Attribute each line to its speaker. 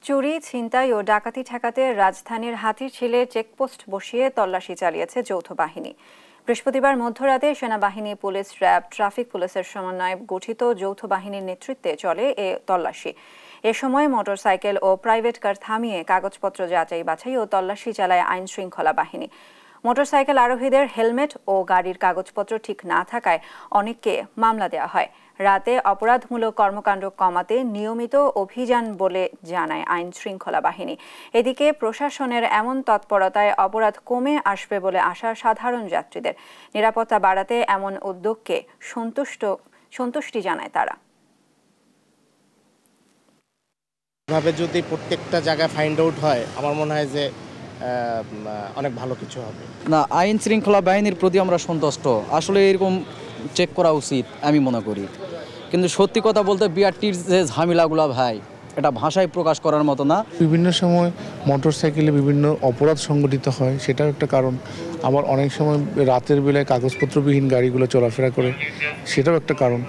Speaker 1: চুরি, ছিনতাই ও ডাকাতি ঠেকাতে রাজধানীর হাতিরঝিলে চেকপোস্ট বসিয়ে তল্লাশি চালিয়েছে যৌথ বাহিনী। বৃহস্পতিবার মধ্যরাতে সেনাবাহিনী, পুলিশ, র্যাব, ট্রাফিক পুলিশের সমন্বয়ে গঠিত যৌথ বাহিনীর নেতৃত্বে চলে এ তল্লাশি। এ সময় মোটরসাইকেল ও প্রাইভেট কার থামিয়ে কাগজপত্র যাচাই বাছাই ও তল্লাশি চালায় আইন শৃঙ্খলা বাহিনী। মোটরসাইকেল আরোহীদের হেলমেট ও গাড়ির কাগজপত্র ঠিক না থাকায় অনেককে মামলা দেওয়া হয়। রাতে অপরাধমূলক কর্মকাণ্ড কমাতে নিয়মিত অভিযান বলে জানায় আইন শৃঙ্খলা বাহিনী। এদিকে প্রশাসনের এমন তৎপরতায় অপরাধ কমে আসবে বলে আশা সাধারণ যাত্রীদের। নিরাপত্তা বাড়াতে এমন উদ্যোগকে সন্তুষ্টি জানায় তারা।
Speaker 2: ভাবে যদি প্রত্যেকটা জায়গায় ফাইন্ড আউট হয়, আমার মনে হয় যে অনেক ভালো কিছু হবে।
Speaker 3: না, আইন শৃঙ্খলা বাহিনীর প্রতি আমরা সন্তুষ্ট। আসলে এরকম চেক করা উচিত আমি মনে করি। কিন্তু সত্যি কথা বলতে বিআরটির যে ঝামেলাগুলো ভাই, এটা ভাষায় প্রকাশ করার মতো না।
Speaker 4: বিভিন্ন সময় মোটরসাইকেলে বিভিন্ন অপরাধ সংঘটিত হয়, সেটাও একটা কারণ। আবার অনেক সময় রাতের বেলায় কাগজপত্রবিহীন গাড়িগুলো চলাফেরা করে, সেটাও একটা কারণ।